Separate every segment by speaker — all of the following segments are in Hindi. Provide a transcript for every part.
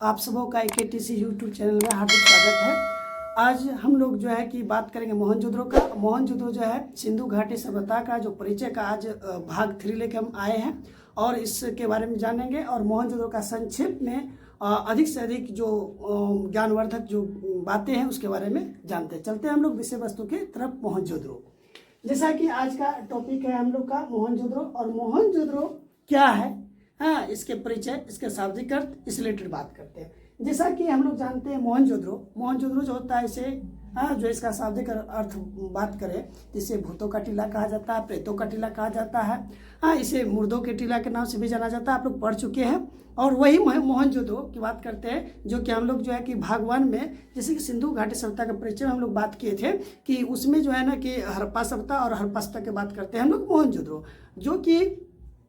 Speaker 1: आप सबों का AKTC यूट्यूब चैनल में हार्दिक स्वागत है। आज हम लोग जो है कि बात करेंगे मोहनजोदड़ो का। मोहनजोदड़ो जो है सिंधु घाटी सभ्यता का जो परिचय का आज भाग 3 लेके हम आए हैं और इसके बारे में जानेंगे और मोहनजोदड़ो का संक्षेप में अधिक से अधिक जो ज्ञानवर्धक जो बातें हैं उसके बारे में जानते हैं। चलते हैं हम लोग विषय वस्तु के तरफ। मोहनजोदड़ो जैसा कि आज का टॉपिक है हम लोग का मोहनजोदड़ो, और मोहनजोदड़ो क्या है, हाँ, इसके परिचय, इसके शाब्दिक अर्थ, इस रिलेटेड बात करते हैं। जैसा कि हम लोग जानते हैं मोहनजोदड़ो जो होता है इसे, हाँ, जो इसका शाब्दिक अर्थ बात करें तो इसे भूतों का टीला कहा जाता है, प्रेतों का टीला कहा जाता है, हाँ, इसे मुर्दों के टीला के नाम से भी जाना जाता है। आप लोग पढ़ चुके हैं। और वही मोहनजोदड़ो की बात करते हैं जो कि हम लोग जो है कि भाग 1 में, जैसे कि सिंधु घाटी सभ्यता के परिचय में हम लोग बात किए थे कि उसमें जो है ना कि हड़प्पा सभ्यता और हड़प्पा सभ्यता की बात करते हैं हम लोग मोहनजोदड़ो, जो कि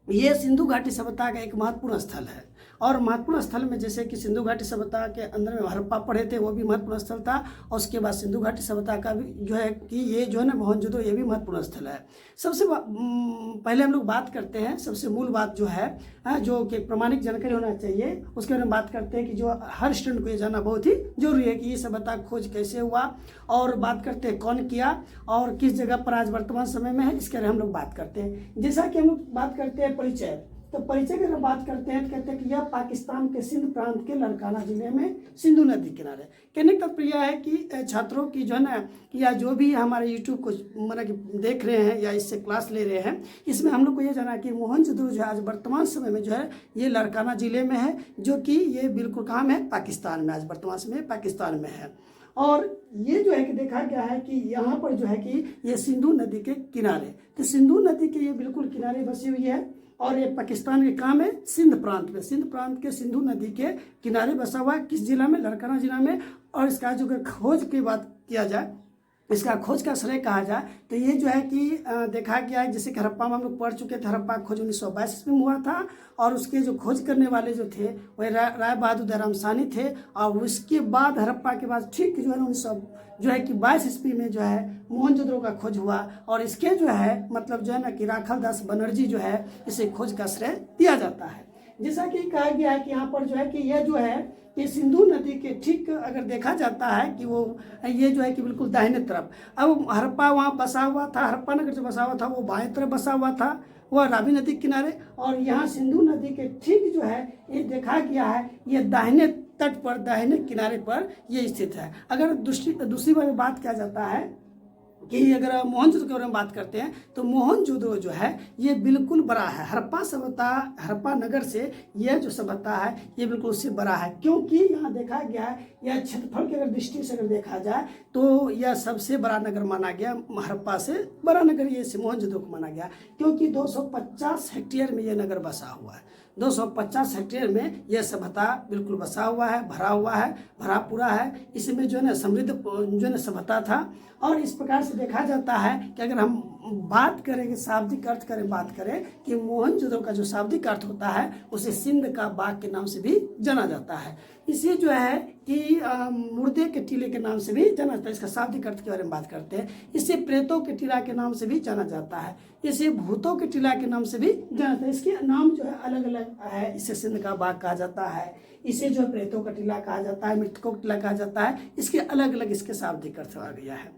Speaker 1: ये सिंधु घाटी सभ्यता का एक महत्वपूर्ण स्थल है। और महत्वपूर्ण स्थल में जैसे कि सिंधु घाटी सभ्यता के अंदर में हड़प्पा पढ़े थे, वो भी महत्वपूर्ण स्थल था, और उसके बाद सिंधु घाटी सभ्यता का भी जो है कि ये जो है ना मोहनजोदड़ो, ये भी महत्वपूर्ण स्थल है। सबसे पहले हम लोग बात करते हैं, सबसे मूल बात जो है, जो कि प्रमाणिक जानकारी होना चाहिए, उसके बारे में बात करते हैं कि जो हर स्टूडेंट को ये जानना बहुत ही जरूरी है कि ये सभ्यता खोज कैसे हुआ, और बात करते हैं कौन किया और किस जगह पर आज वर्तमान समय में है, इसके बारे में हम लोग बात करते हैं। जैसा कि हम लोग बात करते हैं परिचय, तो परिचय की अगर बात करते हैं तो कहते हैं कि यह पाकिस्तान के सिंध प्रांत के लड़काना जिले में सिंधु नदी किनारे। कहने का तात्पर्य है कि छात्रों की जो है ना, या जो भी हमारे यूट्यूब को मतलब कि देख रहे हैं या इससे क्लास ले रहे हैं, इसमें हम लोग को ये जाना है कि मोहनजोदड़ो जो है आज वर्तमान समय में जो है ये लड़काना जिले में है, जो कि ये बिल्कुल कहाँ में है, पाकिस्तान में, आज वर्तमान समय पाकिस्तान में है। और ये जो है कि देखा गया है कि यहाँ पर जो है कि ये सिंधु नदी के किनारे, तो सिंधु नदी के ये बिल्कुल किनारे बसी हुई है, और ये पाकिस्तान के काम है सिंध प्रांत में, सिंध प्रांत के सिंधु नदी के किनारे बसा हुआ है। किस जिला में, लड़काना जिला में। और इसका जो खोज की बात किया जाए, इसका खोज का श्रेय कहा जाए तो ये जो है कि देखा गया है, जैसे कि हड़प्पा में हम लोग पढ़ चुके थे, हड़प्पा खोज 1922 ईस्वी में हुआ था, और उसके जो खोज करने वाले जो थे वह राय बहादुर दयाराम साहनी थे। और उसके बाद हड़प्पा के बाद ठीक जो है 1922 ईस्वी में जो है मोहनजोदड़ो का खोज हुआ, और इसके जो है मतलब जो है ना कि राखालदास बनर्जी जो है इसे खोज का श्रेय दिया जाता है। जैसा कि कहा गया है कि यहाँ पर जो है कि यह जो है कि सिंधु नदी के ठीक अगर देखा जाता है कि वो ये जो है कि बिल्कुल दाहिने तरफ, अब हड़प्पा वहाँ बसा हुआ था, हड़प्पा नगर जो बसा हुआ था वो बाएं तरफ बसा हुआ था, वह रावी नदी के किनारे, और यहाँ सिंधु नदी के ठीक जो है ये देखा गया है ये दाहिने तट पर, दाहिने किनारे पर ये स्थित है। अगर दूसरी बात किया जाता है कि अगर मोहनजोदड़ो के बारे में बात करते हैं तो मोहनजोदड़ो जो है ये बिल्कुल बड़ा है हड़प्पा सभ्यता, हड़प्पा नगर से यह जो सभ्यता है ये बिल्कुल उससे बड़ा है, क्योंकि यहाँ देखा गया है यह क्षेत्रफल की अगर दृष्टि से अगर देखा जाए तो यह सबसे बड़ा नगर माना गया, हड़प्पा से बड़ा नगर ये मोहनजोदड़ो को माना गया, क्योंकि 250 हेक्टेयर में यह नगर बसा हुआ है। 250 हेक्टेयर में यह सभ्यता बिल्कुल बसा हुआ है, भरा पूरा है। इसमें जो है ना समृद्ध जो है ना सभ्यता था। और इस प्रकार से देखा जाता है कि अगर हम बात करें, शाब्दिक अर्थ बात करें कि मोहनजोदड़ो का जो शाब्दिक अर्थ होता है उसे सिंध का बाग के नाम से भी जाना जाता है। इसे जो है कि मुर्दे के टीले के नाम से भी जाना जाता है। इसका शाब्दिक अर्थ के बारे में बात करते हैं। इसे प्रेतों के टीला के नाम से भी जाना जाता है, इसे भूतों के टीला के नाम से भी जाना जाता है। इसके नाम जो है अलग अलग है। इसे सिंध का बाग कहा जाता है, इसे जो है प्रेतों का टीला कहा जाता है, मृतकों का टीला कहा जाता है। इसके अलग अलग इसके शाब्दिक अर्थ आ गया है।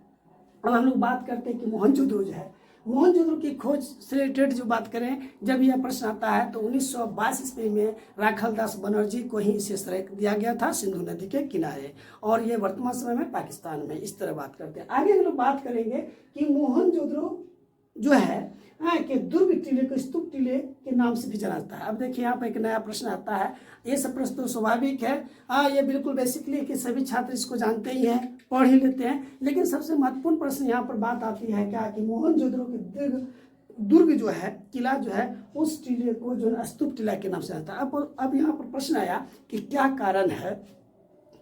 Speaker 1: अब हम लोग बात करते हैं कि मोहनजोदड़ो जो है, मोहनजोदड़ो की खोज से रिलेटेड जो बात करें, जब यह प्रश्न आता है तो 1922 ईस्वी में राखालदास बनर्जी को ही इसे श्रेय दिया गया था, सिंधु नदी के किनारे, और ये वर्तमान समय में पाकिस्तान में। इस तरह बात करते हैं। आगे हम लोग बात करेंगे कि मोहनजोदड़ो जो है कि दुर्ग टीले को स्तूप टीले के नाम से भी जाना जाता है। अब देखिए यहाँ पर एक नया प्रश्न आता है। ये सब प्रश्न तो स्वाभाविक है, ये बिल्कुल बेसिकली कि सभी छात्र इसको जानते ही हैं, पढ़ ही लेते हैं, लेकिन सबसे महत्वपूर्ण प्रश्न यहाँ पर बात आती है क्या कि मोहनजोदड़ो के दुर्ग जो है, किला जो है, उस टीले को जो है स्तूप टीला के नाम से जाता है। अब यहाँ पर प्रश्न आया कि क्या कारण है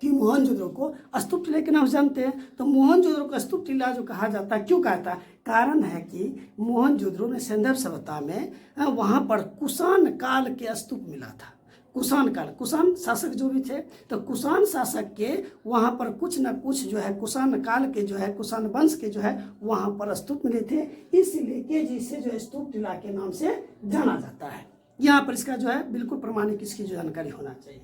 Speaker 1: कि मोहनजोदड़ो को स्तूप टीले के नाम से जानते हैं। तो मोहनजोदड़ो को स्तूप टीला जो कहा जाता है, क्यों कहता है? कारण है कि मोहनजोदड़ो में सिंधु सभ्यता में वहाँ पर कुषाण काल के स्तूप मिला था। कुषाण काल, कुषाण शासक जो भी थे, तो कुषाण शासक के वहाँ पर कुछ न कुछ जो है कुषाण काल के जो है, कुषाण वंश के जो है वहाँ पर स्तूप मिले थे, इसलिए कि जिसे जो है स्तूप टीला के नाम से जाना जाता है। यहाँ पर इसका जो है बिल्कुल प्रमाणिक इसकी जो जानकारी होना चाहिए।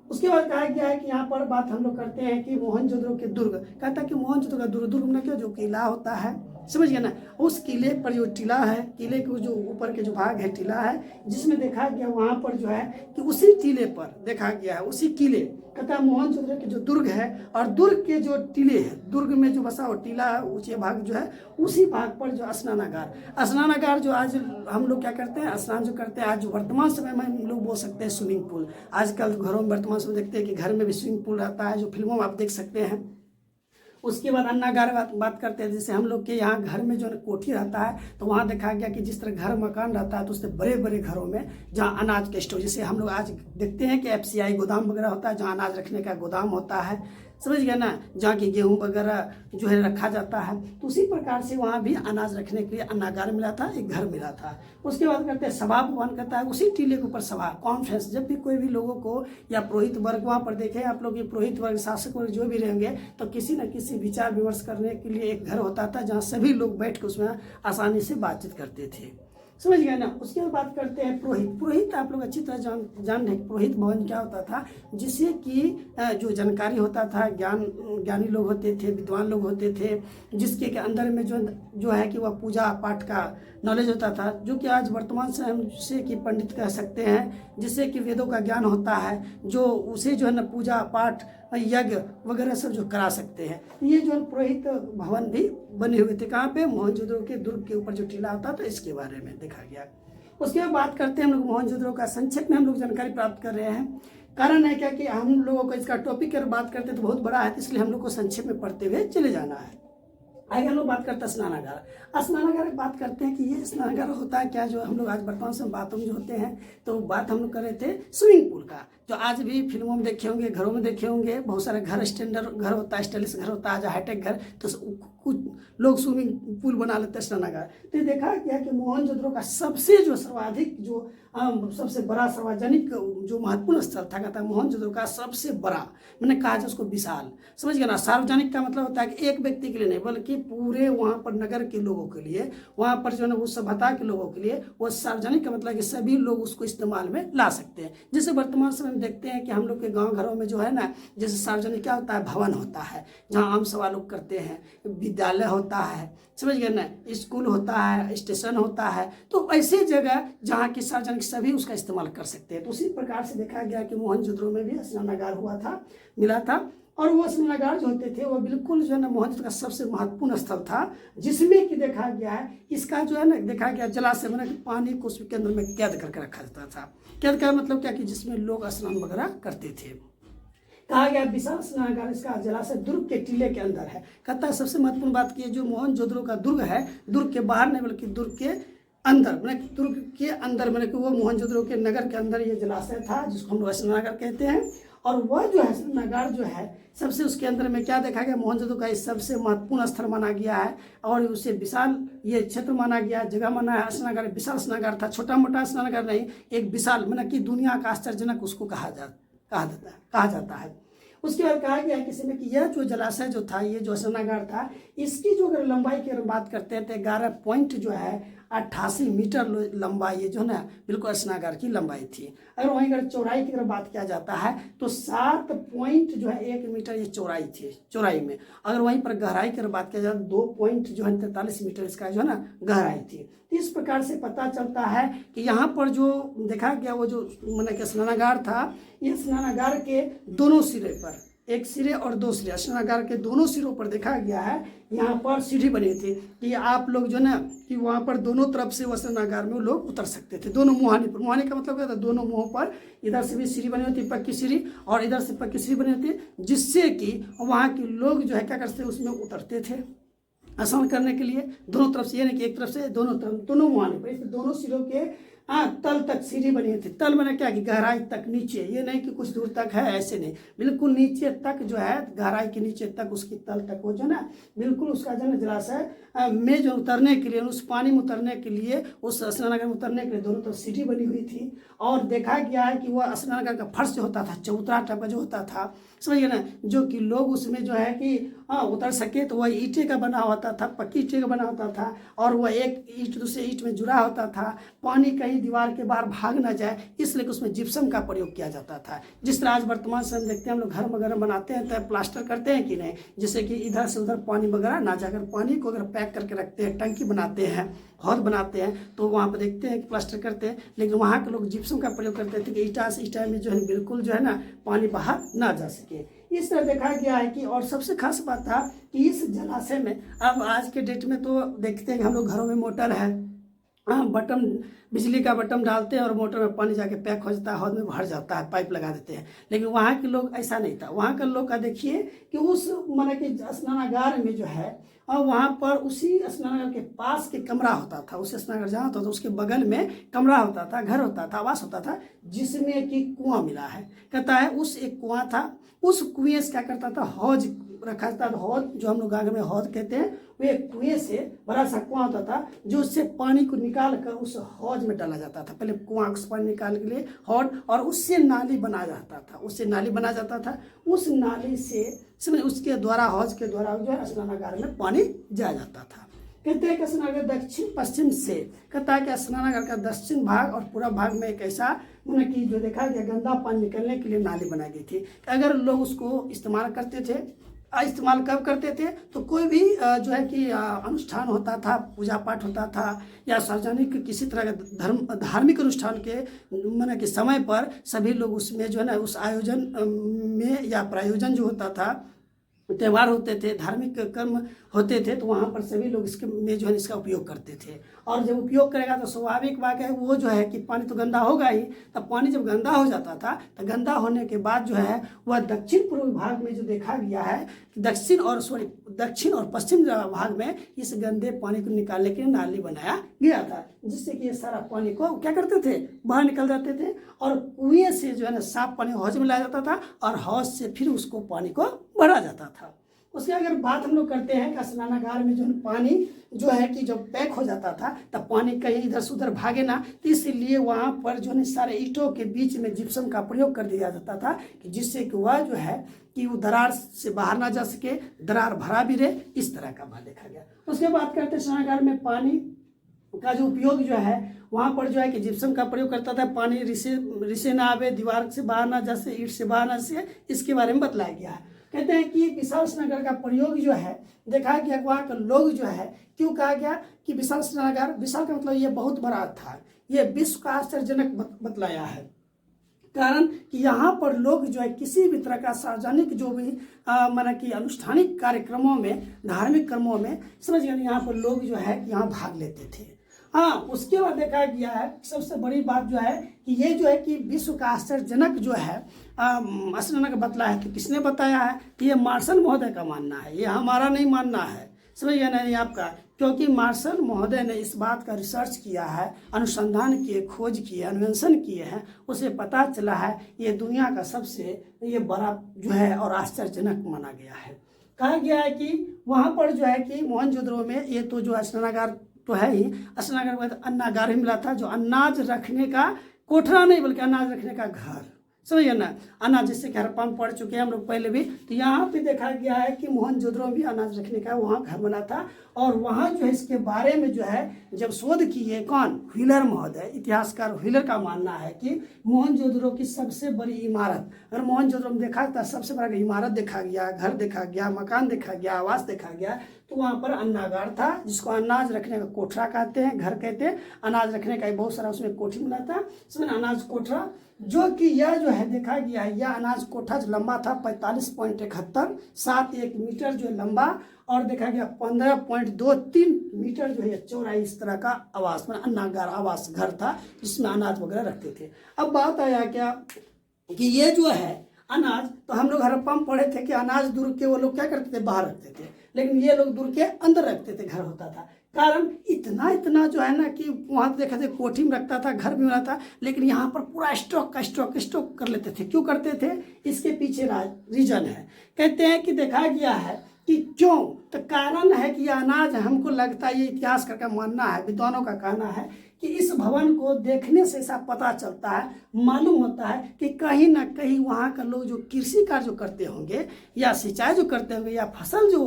Speaker 1: उसके बाद कहा गया है कि यहाँ पर बात हम लोग करते हैं कि मोहनजोदड़ो के दुर्ग, कहता है कि मोहनजोदड़ो का दुर्ग में क्या जो किला होता है, समझ गया ना, उस किले पर जो टीला है, किले के जो ऊपर के जो भाग है टीला है, जिसमें देखा गया वहाँ पर जो है कि उसी टीले पर देखा गया है, उसी किले, कहता है मोहनजोदड़ो के जो दुर्ग है और दुर्ग के जो टीले है, दुर्ग में जो बसा हुआ टीला है, ऊंचे भाग जो है, उसी भाग पर जो स्नानागार जो आज हम लोग क्या करते हैं, स्नान जो करते हैं, आज वर्तमान समय में हम लोग बोल सकते हैं स्विमिंग पूल। आजकल घरों में वर्तमान समय देखते हैं कि घर में भी स्विमिंग पूल रहता है, जो फिल्मों में आप देख सकते हैं। उसके बाद अन्नागार बात करते हैं, जैसे हम लोग के यहाँ घर में जो कोठी रहता है, तो वहाँ देखा गया कि जिस तरह घर मकान रहता है, तो उससे बड़े बड़े घरों में जहाँ अनाज के स्टोर, जैसे हम लोग आज देखते हैं कि FCI गोदाम वगैरह होता है, जहाँ अनाज रखने का गोदाम होता है, समझ गया ना, जहाँ की गेहूँ वगैरह जो है रखा जाता है, तो उसी प्रकार से वहाँ भी अनाज रखने के लिए अन्नागार मिला था, एक घर मिला था। उसके बाद करते हैं सभा भवन, कहता है उसी टीले के ऊपर सभा कॉन्फ्रेंस, जब भी कोई भी लोगों को या पुरोहित वर्ग वहाँ पर देखें आप लोग, ये पुरोहित वर्ग शासक वर्ग जो भी रहेंगे, तो किसी न किसी विचार विमर्श करने के लिए एक घर होता था, जहाँ सभी लोग बैठ कर उसमें आसानी से बातचीत करते थे, समझ गए ना। उसके बाद बात करते हैं पुरोहित आप लोग अच्छी तरह जान रहे, पुरोहित भवन क्या होता था, जिससे कि जो जानकारी होता था, ज्ञानी लोग होते थे, विद्वान लोग होते थे, जिसके के अंदर में जो है कि वह पूजा पाठ का नॉलेज होता था, जो कि आज वर्तमान से हम जिसे कि पंडित कह सकते हैं, जिससे कि वेदों का ज्ञान होता है, जो उसे जो है ना पूजा पाठ यज्ञ वगैरह सब जो करा सकते हैं। ये जो पुरोहित भवन भी बने हुए थे, कहाँ पे, मोहनजोदड़ो के दुर्ग के ऊपर जो टीला होता था, इसके बारे में देखा गया। उसके बाद बात करते हैं हम लोग मोहनजोदड़ो का, संक्षेप में हम लोग जानकारी प्राप्त कर रहे हैं। कारण है क्या कि हम लोगों को इसका टॉपिक अगर बात करते हैं तो बहुत बड़ा है, तो इसलिए हम लोग को संक्षेप में पढ़ते हुए चले जाना है। आगे हम लोग बात करते हैं स्नानागार बात करते हैं कि ये स्नानागार होता है क्या, जो हम लोग आज वर्तमान समय बातों में जो होते हैं, तो बात हम लोग कर रहे थे स्विमिंग पूल का, जो आज भी फिल्मों में देखे होंगे, घरों में देखे होंगे, बहुत सारे घर स्टैंडर्ड घर होता है, स्टाइलिश घर होता है, हाईटेक घर, तो कुछ लोग स्विमिंग पूल बना लेते हैं स्नानागार। तो ये देखा गया कि मोहनजोदड़ो का सबसे जो सर्वाधिक जो सबसे बड़ा सार्वजनिक जो महत्वपूर्ण स्थल था, कहता है मोहनजोदड़ो का सबसे बड़ा, मैंने कहा जो उसको विशाल, समझ गया ना। सार्वजनिक का मतलब होता है कि एक व्यक्ति के लिए नहीं, बल्कि पूरे वहाँ पर नगर के लोगों के लिए, वहाँ पर जो है ना उस सभ्यता के लोगों के लिए, वो सार्वजनिक का मतलब कि सभी लोग उसको इस्तेमाल में ला सकते हैं। जैसे वर्तमान समय में देखते हैं कि हम लोग के गाँव घरों में जो है ना, जैसे सार्वजनिक क्या होता है, भवन होता है, जहाँ आम सभा लोग करते हैं, विद्यालय होता है, समझ गए ना, स्कूल होता है, स्टेशन होता है, तो ऐसे जगह जहाँ की सार्वजनिक सभी उसका इस्तेमाल कर सकते हैं। तो उसी प्रकार से देखा गया कि मोहनजोदड़ो में भी स्नानागार हुआ था, मिला था, और वो स्नानागार जो होते थे वो बिल्कुल जो है ना मोहनजोदड़ो का सबसे महत्वपूर्ण स्थल था, जिसमें कि देखा गया है इसका जो है ना, देखा गया जलाशय बना कि पानी को उसके अंदर में कैद करके रखा जाता था। कैद का मतलब क्या कि जिसमें लोग स्नान वगैरह करते थे। कहा गया विशाल स्नानागार इसका जलाशय दुर्ग के टीले के अंदर है। कहता है सबसे महत्वपूर्ण बात की जो मोहनजोदड़ो का दुर्ग है, दुर्ग के बाहर नहीं बल्कि दुर्ग के अंदर, मैंने दुर्ग के अंदर, मैंने कि वो मोहनजोदड़ो के नगर के अंदर ये जलाशय था, जिसको हम लोग स्नानागार कहते हैं। और वह जो है स्नानागार जो है सबसे उसके अंदर में क्या देखा गया, मोहनजोदड़ो का इस सबसे महत्वपूर्ण स्थल माना गया है, और उसे विशाल ये क्षेत्र माना गया, जगह माना है। स्नानागार विशाल स्नानागार था, छोटा मोटा स्नानागार नहीं, एक विशाल, मैंने कि दुनिया का आश्चर्यजनक उसको कहा जाता है। उसके बाद कहा गया किसी में कि यह जो जलाशय जो था, ये जो स्नानागार था, इसकी जो अगर लंबाई की अगर बात करते हैं तो 11 पॉइंट जो है 88 मीटर लंबाई, ये जो है ना बिल्कुल स्नानागार की लंबाई थी। अगर वहीं अगर चौड़ाई की अगर बात किया जाता है तो 7 पॉइंट जो है 1 मीटर ये चौड़ाई थी, चौड़ाई में। अगर वहीं पर गहराई की अगर बात किया जाए 2 पॉइंट जो है 43 मीटर इसका जो है ना गहराई थी। इस प्रकार से पता चलता है कि यहाँ पर जो देखा गया वो जो मैंने कि स्नानागार था, ये स्नानागार के दोनों सिरे पर, एक सिरे और दो सिरे, स्नानागार के दोनों सिरों पर देखा गया है यहाँ पर सीढ़ी बनी थी कि आप लोग जो ना कि वहाँ पर दोनों तरफ से वो स्नानागार में लोग उतर सकते थे, दोनों मुहाने पर। मुहाने का मतलब क्या था, दोनों मुँहों पर इधर से भी सीढ़ी बनी होती, पक्की सीढ़ी, और इधर से पक्की सीढ़ी बनी होती, जिससे कि वहाँ के लोग जो है क्या करते उसमें उतरते थे स्नान करने के लिए। दोनों तरफ से, ये नहीं कि एक तरफ से, दोनों तरफ, दोनों मुहाने पर, दोनों सिरों के तल तक सीढ़ी बनी थी। तल मैंने क्या कि गहराई तक नीचे, ये नहीं कि कुछ दूर तक है, ऐसे नहीं, बिल्कुल नीचे तक जो है, गहराई के नीचे तक उसकी तल तक वो जो ना बिल्कुल उसका जो है जलाशय में जो उतरने के लिए, उस पानी में उतरने के लिए, उस स्नानागार में उतरने के लिए दोनों तरफ सीढ़ी बनी हुई थी। और देखा गया है कि वह स्नानागार का फर्श जो होता था चबूतरा टाइप का जो होता था, समझिए ना, जो कि लोग उसमें जो है कि उतर सके, तो वह ईंटे का बना होता था, पक्की ईंटे का बना होता था, और वह एक ईंट दूसरे ईंट में जुड़ा होता था। पानी कहीं दीवार के बाहर भाग ना जाए, इसलिए उसमें जिप्सम का प्रयोग किया जाता था। जिस तरह आज वर्तमान समय देखते हैं हम लोग घर वगैरह बनाते हैं तो प्लास्टर करते हैं कि नहीं, जिससे कि इधर से उधर पानी वगैरह ना जाकर, पानी को अगर पैक करके रखते हैं, टंकी बनाते हैं, हौद बनाते हैं, तो वहाँ पर देखते हैं कि प्लास्टर करते हैं, लेकिन वहाँ के लोग जिप्सम का प्रयोग करते थे कि ईटा से ईटा में जो है बिल्कुल जो है ना पानी बाहर ना जा सके। इस तरह देखा गया है कि, और सबसे खास बात था कि इस जलाशय में, अब आज के डेट में तो देखते हैं कि हम लोग घरों में मोटर है, बटन, बिजली का बटन डालते हैं और मोटर में पानी जाके पैक हो जाता है, हौद में भर जाता है, पाइप लगा देते हैं। लेकिन वहाँ के लोग ऐसा नहीं था। वहाँ के लोग का देखिए कि उस माने कि स्नानागार में जो है, और वहाँ पर उसी स्नानागार के पास के कमरा होता था, उस स्नानागार जहाँ होता था उसके बगल में कमरा होता था, घर होता था, आवास होता था, जिसमें कि कुआं मिला है। कहता है उस एक कुआं था, उस कुएं से क्या करता था, हौज रखा था। हौद जो हम लोग आगे में हौद कहते हैं, वो एक कुएं से बड़ा सा कुआं होता था, जो उससे पानी को निकाल कर उस हौज में डाला जाता था। पहले कुआं से पानी निकाल के लिए हौद, और उससे नाली बना जाता था, उससे नाली बना जाता था। उस नाली से उसके द्वारा, हौज के द्वारा जो है स्नानागार में पानी जाया जाता था। कहते हैं कि स्नानागार दक्षिण पश्चिम से, कहता है कि स्नानागार का दक्षिण भाग और पूरा भाग में एक ऐसा मतलब कि जो देखा गया गंदा पानी निकलने के लिए नाली बनाई गई थी। अगर लोग उसको इस्तेमाल करते थे, इस्तेमाल कब करते थे, तो कोई भी जो है कि अनुष्ठान होता था, पूजा पाठ होता था, या सार्वजनिक किसी तरह का धार्मिक अनुष्ठान के माने कि समय पर सभी लोग उसमें जो है ना उस आयोजन में या प्रायोजन जो होता था, त्यौहार होते थे, धार्मिक कर्म होते थे, तो वहाँ पर सभी लोग इसके में जो है इसका उपयोग करते थे। और जब उपयोग करेगा तो स्वाभाविक बात है वो जो है कि पानी तो गंदा होगा ही। तब पानी जब गंदा हो जाता था तो गंदा होने के बाद जो है वह दक्षिण पूर्व भाग में जो देखा गया है कि दक्षिण और पश्चिम भाग में इस गंदे पानी को निकालने के लिए नाली बनाया गया था, जिससे कि ये सारा पानी को क्या करते थे, बाहर निकल जाते थे, और कुएं से जो है ना साफ पानी हौज में लाया जाता था, और हौज से फिर उसको पानी को भरा जाता था। उसकी अगर बात हम लोग करते हैं कि स्नानागार में जो है पानी जो है कि जब पैक हो जाता था तब पानी कहीं इधर से उधर भागे ना, तो इसलिए वहाँ पर जो है सारे ईंटों के बीच में जिप्सम का प्रयोग कर दिया जाता था, कि जिससे कि वह जो है कि वो दरार से बाहर ना जा सके, दरार भरा भी रहे, इस तरह का बात देखा गया। उसके बाद करते हैं स्नानागार में पानी का जो उपयोग जो है वहाँ पर जो है कि जिप्सम का प्रयोग करता था, पानी रिसे ना आवे, दीवार से बाहर ना जा से, ईंट से बाहर ना से, इसके बारे में बतलाया गया है। कहते हैं कि विशाल स्नानागार का प्रयोग जो है देखा गया, वहाँ के लोग जो है क्यों कहा गया कि विशाल स्नानागार, विशाल का मतलब ये बहुत बड़ा था, ये विश्व का आश्चर्यजनक बतलाया है। कारण कि यहाँ पर लोग जो है किसी भी तरह का सार्वजनिक जो भी माना कि अनुष्ठानिक कार्यक्रमों में, धार्मिक कर्मों में, समझ गए, यहाँ पर लोग जो है यहाँ भाग लेते थे। हाँ, उसके बाद देखा गया है सबसे बड़ी बात जो है कि ये जो है कि विश्व का आश्चर्यजनक जो है स्नानागार बतलाया है। तो किसने बताया है? ये मार्शल महोदय का मानना है, ये हमारा नहीं मानना है, समझ गया नहीं आपका, क्योंकि मार्शल महोदय ने इस बात का रिसर्च किया है, अनुसंधान किए, खोज किए, अन्वेषण किए हैं, उसे पता चला है ये दुनिया का सबसे ये बड़ा जो है और आश्चर्यजनक माना गया है। कहा गया है कि वहाँ पर जो है कि मोहनजोदड़ो में ये तो जो स्नानागार तो है ही, स्नानागार के बाद अन्नागार ही मिला था, जो अनाज रखने का कोठरा नहीं बल्कि अनाज रखने का घर, समझिए ना, अनाज जिससे कि हड़प्पा में पढ़ चुके हैं हम लोग पहले भी। तो यहाँ पे देखा गया है कि मोहनजोदड़ो में भी अनाज रखने का वहाँ घर बना था, और वहाँ जो है इसके बारे में जो है जब शोध किए कौन, व्हीलर महोदय, इतिहासकार व्हीलर का मानना है कि मोहनजोदड़ो की सबसे बड़ी इमारत, अगर मोहनजोदड़ो में देखा था सबसे बड़ा इमारत देखा गया, घर देखा गया, मकान देखा गया, आवास देखा गया, तो वहाँ पर अन्नागार था, जिसको अनाज रखने का कोठरा कहते हैं, घर कहते हैं, अनाज रखने का बहुत सारा उसमें कोठी मिला था, इसमें अनाज कोठरा, जो कि यह जो है देखा गया है, यह अनाज कोठा जो लंबा था 45.71 मीटर जो है लंबा, और देखा गया 15.23 मीटर जो है चौड़ाई, इस तरह का आवास मतलब अन्नागार आवास घर था, जिसमें अनाज वगैरह रखते थे। अब बात आया क्या कि ये जो है अनाज, तो हम लोग हड़प्पा में पढ़े थे कि अनाज दूर के वो लोग क्या करते थे, बाहर रखते थे, लेकिन ये लोग दूर के अंदर रखते थे, घर होता था। कारण इतना जो है ना कि वहाँ देखा थे कोठी में रखता था, घर भी बना था, लेकिन यहाँ पर पूरा स्टॉक कर लेते थे। क्यों करते थे? इसके पीछे रीजन है। कहते हैं कि देखा गया है कि क्यों, तो कारण है कि यह अनाज, हमको लगता है, ये इतिहास का मानना है, विद्वानों का कहना है कि इस भवन को देखने से ऐसा पता चलता है, मालूम होता है कि कहीं ना कहीं वहाँ का लोग जो कृषि कार्य जो करते होंगे या सिंचाई जो करते होंगे या फसल जो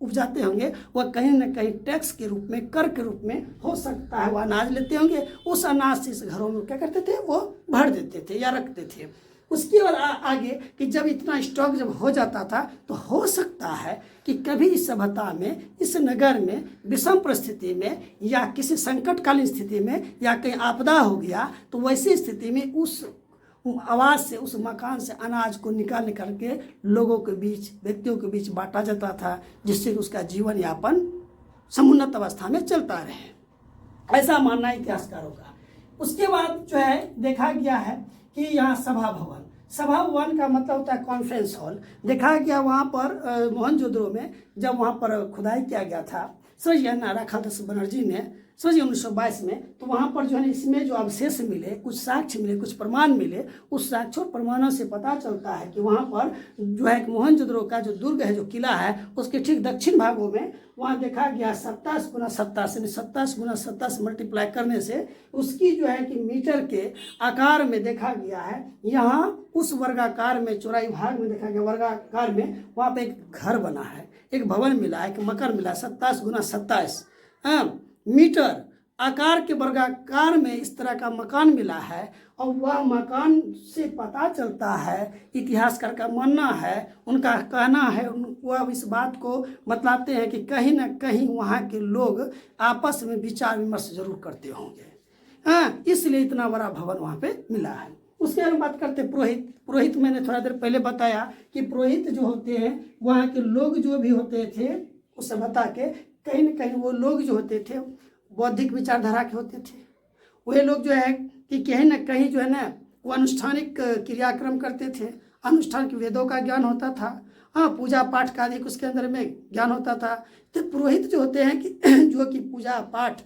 Speaker 1: उपजाते होंगे वह कहीं ना कहीं टैक्स के रूप में, कर के रूप में हो सकता है। वह अनाज लेते होंगे, उस अनाज से इस घरों में क्या करते थे, वो भर देते थे या रखते थे। उसके बाद आगे कि जब इतना स्टॉक जब हो जाता था तो हो सकता है कि कभी इस सभ्यता में, इस नगर में विषम परिस्थिति में या किसी संकटकालीन स्थिति में या कहीं आपदा हो गया तो वैसी स्थिति में उस आवाज से, उस मकान से अनाज को निकाल के लोगों के बीच, व्यक्तियों के बीच बांटा जाता था, जिससे उसका जीवन यापन समुन्नत अवस्था में चलता रहे, ऐसा मानना है इतिहासकारों का। उसके बाद जो है देखा गया है कि यहाँ सभा भवन का मतलब होता है कॉन्फ्रेंस हॉल। देखा गया वहाँ पर मोहनजोदड़ो में जब वहाँ पर खुदाई किया गया था, समझिए ना, राखालदास बनर्जी ने, समझिए 1922 में, तो वहाँ पर जो है इसमें जो अवशेष मिले, कुछ साक्ष्य मिले, कुछ प्रमाण मिले, उस साक्ष्य और प्रमाणों से पता चलता है कि वहाँ पर जो है मोहनजोदड़ो का जो दुर्ग है, जो किला है, उसके ठीक दक्षिण भागों में वहाँ देखा गया 27 गुना 27 गुना 27 मल्टीप्लाई करने से उसकी जो है कि मीटर के आकार में देखा गया है। यहाँ उस वर्गाकार में, चौड़ाई भाग में देखा गया वर्गाकार में, वहाँ पे एक घर बना है, एक भवन मिला है, एक मकान मिला है 27 गुना 27 मीटर आकार के वर्गाकार में इस तरह का मकान मिला है। और वह मकान से पता चलता है, इतिहासकार का मानना है, उनका कहना है, वह इस बात को बतलाते हैं कि कहीं ना कहीं वहाँ के लोग आपस में विचार विमर्श जरूर करते होंगे, इसलिए इतना बड़ा भवन वहाँ पे मिला है। उसके बाद बात करते पुरोहित मैंने थोड़ा देर पहले बताया कि पुरोहित जो होते हैं, वहाँ के लोग जो भी होते थे उस सभ्यता के, कहीं न कहीं वो लोग जो होते थे बौद्धिक विचारधारा के होते थे। वे लोग जो है कि कहीं न कहीं जो है ना वो अनुष्ठानिक क्रियाक्रम करते थे, अनुष्ठान के वेदों का ज्ञान होता था, हाँ, पूजा पाठ का अधिक उसके अंदर में ज्ञान होता था। तो पुरोहित जो होते हैं कि जो कि पूजा पाठ,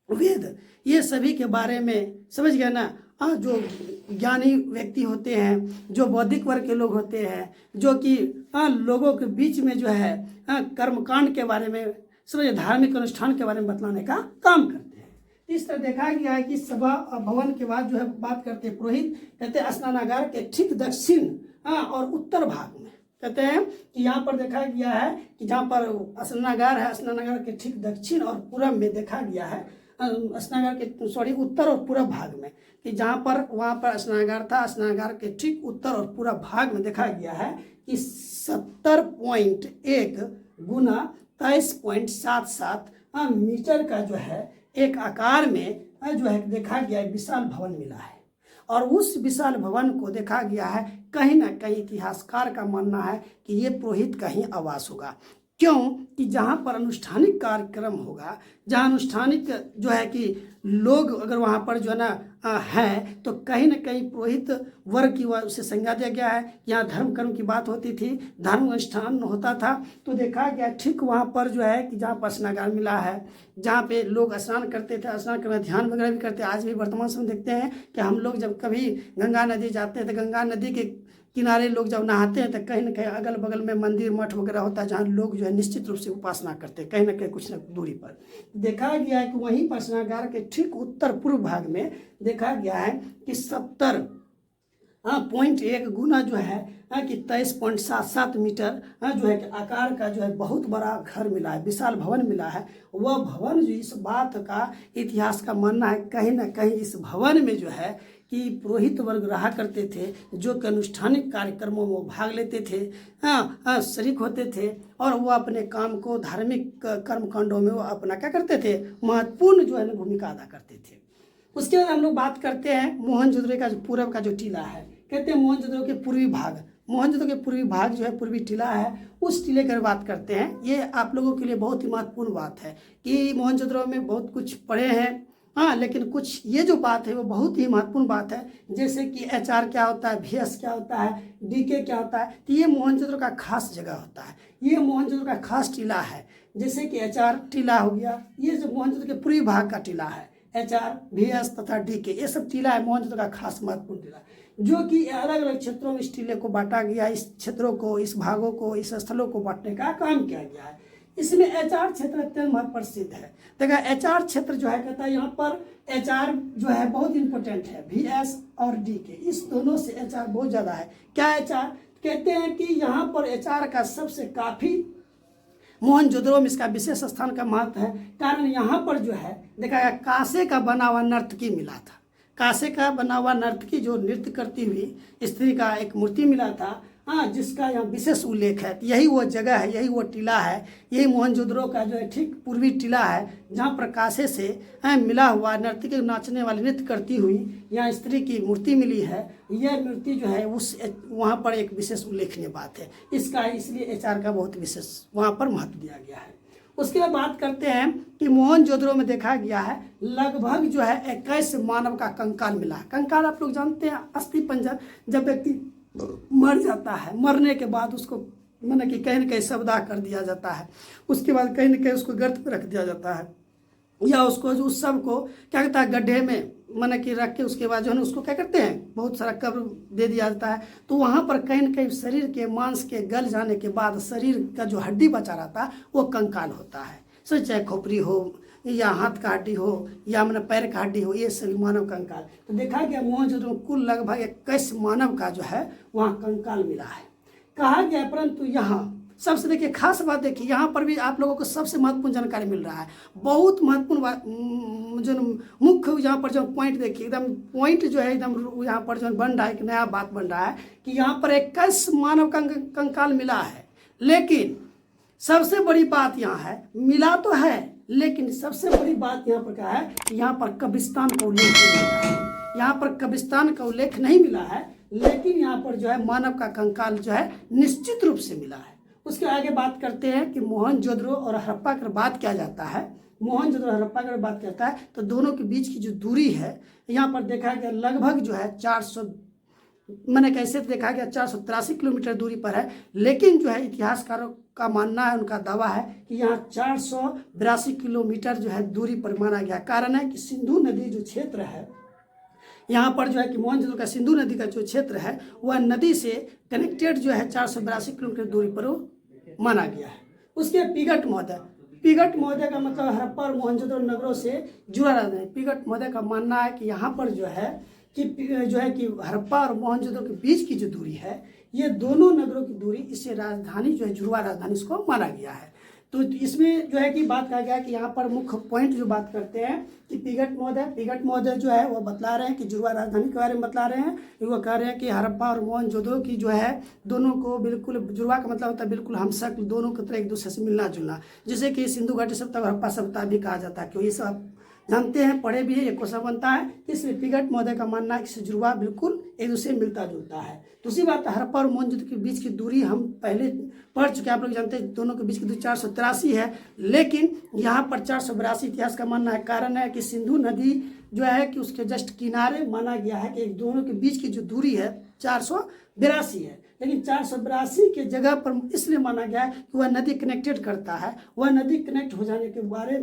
Speaker 1: वेद, ये सभी के बारे में, समझ गए ना, हाँ, जो ज्ञानी व्यक्ति होते हैं, जो बौद्धिक वर्ग के लोग होते हैं, जो कि लोगों के बीच में जो है कर्मकांड के बारे में, समझिए धार्मिक अनुष्ठान के बारे में बतलाने का काम करते हैं। इस तरह देखा गया है कि सभा भवन के बाद जो है बात करते हैं पुरोहित, कहते हैं स्नानागार के ठीक दक्षिण और उत्तर भाग में, कहते हैं कि यहाँ पर देखा गया है कि जहाँ पर स्नानागार है, स्नानागार के ठीक दक्षिण और पूरब में देखा गया है, स्नानागार के उत्तर और पूरब भाग में, कि जहाँ पर वहाँ पर स्नानागार था, स्नानागार के ठीक उत्तर और पूरब भाग में देखा गया है कि 70.1 गुना 23.77 मीटर का जो है एक आकार में जो है देखा गया है विशाल भवन मिला है। और उस विशाल भवन को देखा गया है, कहीं ना कहीं इतिहासकार का मानना है कि ये पुरोहित का ही आवास होगा। क्यों कि जहाँ पर अनुष्ठानिक कार्यक्रम होगा, जहाँ अनुष्ठानिक जो है कि लोग अगर वहाँ पर जो है ना है, तो कहीं ना कहीं पुरोहित वर्ग की उसे संज्ञा दिया गया है। यहाँ धर्म कर्म की बात होती थी, धर्म अनुष्ठान होता था, तो देखा गया ठीक वहाँ पर जो है कि जहाँ पर स्नानागार मिला है, जहाँ पे लोग स्नान करते थे, स्नान करने ध्यान वगैरह भी करते। आज भी वर्तमान समय देखते हैं कि हम लोग जब कभी गंगा नदी जाते हैं तो गंगा नदी के किनारे लोग जब नहाते हैं तो कहीं ना कहीं अगल बगल में मंदिर मठ वगैरह होता है, जहाँ लोग जो है निश्चित रूप से उपासना करते हैं, कहीं ना कहीं कुछ न दूरी पर। देखा गया है कि वहीं पर स्नानागार के ठीक उत्तर पूर्व भाग में देखा गया है कि 70.1 गुना जो है कि 23.77 मीटर जो है कि आकार का जो है बहुत बड़ा घर मिला है, विशाल भवन मिला है। वह भवन जो, इस बात का इतिहास का मानना है, कहीं ना कहीं इस भवन में जो है कि पुरोहित वर्ग रहा करते थे, जो कि अनुष्ठानिक कार्यक्रमों में भाग लेते थे, शरीक होते थे, और वो अपने काम को, धार्मिक कर्मकांडों में वो अपना क्या करते थे, महत्वपूर्ण जो है ना भूमिका अदा करते थे। उसके बाद हम लोग बात करते हैं मोहनजोदड़ो का जो पूरब का जो टीला है, कहते हैं मोहनजोदड़ो के पूर्वी भाग, मोहनजोदड़ो के पूर्वी भाग जो है पूर्वी टीला है, उस टीले की बात करते हैं। ये आप लोगों के लिए बहुत ही महत्वपूर्ण बात है कि मोहनजोदड़ो में बहुत कुछ पढ़े हैं, हाँ, लेकिन कुछ ये जो बात है वो बहुत ही महत्वपूर्ण बात है, जैसे कि HR क्या होता है, VS क्या होता है, DK क्या होता है। तो ये मोहनजोदड़ो का खास जगह होता है, ये मोहनजोदड़ो का खास टीला है। जैसे कि HR टीला हो गया, ये जो मोहनजोदड़ो के पूर्वी भाग का टीला है, HR, VS तथा DK, ये सब टीला है मोहनजोदड़ो का खास महत्वपूर्ण टीला, जो कि अलग अलग क्षेत्रों में इस टीले को बांटा गया, इस क्षेत्रों को, इस भागों को, इस स्थलों को बांटने का काम किया गया है। इसमें एचआर क्षेत्र अत्यंत महत्व प्रसिद्ध है। देखा एचआर क्षेत्र जो है कहता है यहाँ पर एचआर जो है बहुत इंपॉर्टेंट है, VS और D के इस दोनों से एचआर बहुत ज़्यादा है। क्या एचआर कहते हैं कि यहाँ पर एचआर का सबसे काफ़ी मोहनजोदड़ो में इसका विशेष स्थान का महत्व है। कारण यहाँ पर जो है देखा गया कांसे का बना हुआ नर्तकी मिला था। कांसे का बना हुआ नर्तकी जो नृत्य करती हुई स्त्री का एक मूर्ति मिला था, हाँ, जिसका यहाँ विशेष उल्लेख है। यही वो जगह है, यही वो टीला है, यही मोहनजोदड़ो का जो है ठीक पूर्वी टीला है, जहाँ पर कांसे से मिला हुआ नर्तकी नाचने वाली नृत्य करती हुई यहाँ स्त्री की मूर्ति मिली है। यह मूर्ति जो है उस वहाँ पर एक विशेष उल्लेखनीय बात है इसका, इसलिए एचआर का बहुत विशेष वहाँ पर महत्व दिया गया है। उसके बाद बात करते हैं कि मोहनजोदड़ो में देखा गया है लगभग जो है 21 मानव का कंकाल मिला है। कंकाल आप लोग जानते हैं अस्थि पंजर, जब व्यक्ति मर जाता है, मरने के बाद उसको माने कि कहीं न कहीं शवदाह कर दिया जाता है, उसके बाद कहीं न कहीं उसको गर्त में रख दिया जाता है, या उसको जो उस शव को क्या कहता है गड्ढे में माने कि रख के उसके बाद जो है उसको क्या करते हैं बहुत सारा कब्र दे दिया जाता है। तो वहाँ पर कहीं न कहीं शरीर के मांस के गल जाने के बाद शरीर का जो हड्डी बचा रहता है वो कंकाल होता है। सो चाहे खोपड़ी हो या हाथ का हड्डी हो या मैंने पैर का हड्डी हो, ये सभी मानव कंकाल। तो देखा गया मोहनजोदड़ो कुल लगभग 21 मानव का जो है वहाँ कंकाल मिला है कहा गया। परंतु यहाँ सबसे देखिए खास बात देखिए, यहाँ पर भी आप लोगों को सबसे महत्वपूर्ण जानकारी मिल रहा है। बहुत महत्वपूर्ण जो मुख्य यहाँ पर जो पॉइंट देखिए, एकदम पॉइंट जो है एकदम यहाँ पर जो बन रहा है, एक नया बात बन रहा है कि यहाँ पर 21 मानव कंकाल मिला है। लेकिन सबसे बड़ी बात यहाँ है, मिला तो है लेकिन सबसे बड़ी बात यहाँ पर क्या है कि यहाँ पर कब्रिस्तान का उल्लेख नहीं मिला है। यहाँ पर कब्रिस्तान का उल्लेख नहीं मिला है, लेकिन यहाँ पर जो है मानव का कंकाल जो है निश्चित रूप से मिला है। उसके आगे बात करते हैं कि मोहनजोदड़ो और हड़प्पा की बात किया जाता है। मोहनजोदड़ो और हड़प्पा की बात करता है तो दोनों के बीच की जो दूरी है यहाँ पर देखा गया लगभग जो है 400 मैंने कैसे देखा गया 483 किलोमीटर दूरी पर है। लेकिन जो है इतिहासकारों का मानना है, उनका दावा है कि यहाँ 482 किलोमीटर जो है दूरी पर माना गया। कारण है कि सिंधु नदी जो क्षेत्र है यहाँ पर जो है कि मोहनजोदड़ो का सिंधु नदी का जो क्षेत्र है वह नदी से कनेक्टेड जो है 482 किलोमीटर दूरी पर वो माना गया है। उसके पिगट महोदय का मतलब हड़प्पा और मोहनजोदड़ो नगरों से जुड़ा रहता है। पिगट महोदय का मानना है कि यहाँ पर जो है कि हड़प्पा और मोहनजोदड़ो के बीच की जो दूरी है ये दोनों नगरों की दूरी, इससे राजधानी जो है जुड़वा राजधानी इसको माना गया है। तो इसमें जो है कि बात कहा गया कि यहाँ पर मुख्य पॉइंट जो बात करते हैं कि पिगट महोदय जो है वो बतला रहे हैं कि जुड़वा राजधानी के बारे में बतला रहे हैं। वो कह रहे हैं कि हड़प्पा और मोहनजोदड़ो की जो है दोनों को बिल्कुल, जुड़वा का मतलब होता है बिल्कुल हमशक्ल, दोनों की तरह एक दूसरे से मिलना जुलना, जिसे कि सिंधु घाटी सभ्यता और हड़प्पा सभ्यता भी कहा जाता है। क्यों ये सब जानते हैं, पढ़े भी है, एक क्वेश्चन बनता है। इसलिए पिगट महोदय का मानना है कि जुड़वा बिल्कुल एक दूसरे मिलता जुलता है। दूसरी बात हड़प्पा और मोहनजोदड़ो के बीच की दूरी हम पहले पढ़ चुके हैं, आप लोग जानते हैं दोनों के बीच की दूरी 483 है। लेकिन यहाँ पर 482 इतिहास का मानना है। कारण है कि सिंधु नदी जो है कि उसके जस्ट किनारे माना गया है कि दोनों के बीच की जो दूरी है 482 है। लेकिन 482 के जगह पर इसलिए माना गया है कि वह नदी कनेक्टेड करता है। वह नदी कनेक्ट हो जाने के बारे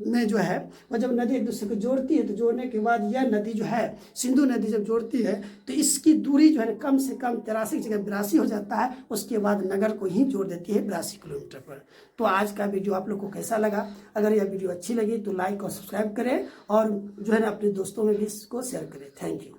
Speaker 1: में जो है वह जब नदी एक दूसरे को जोड़ती है तो जोड़ने के बाद यह नदी जो है सिंधु नदी जब जोड़ती है तो इसकी दूरी जो है कम से कम 83 की जगह 82 हो जाता है। उसके बाद नगर को ही जोड़ देती है 82 किलोमीटर पर। तो आज का वीडियो आप लोग को कैसा लगा? अगर यह वीडियो अच्छी लगी तो लाइक और सब्सक्राइब करें और जो है ना अपने दोस्तों में भी इसको शेयर करें। Thank you.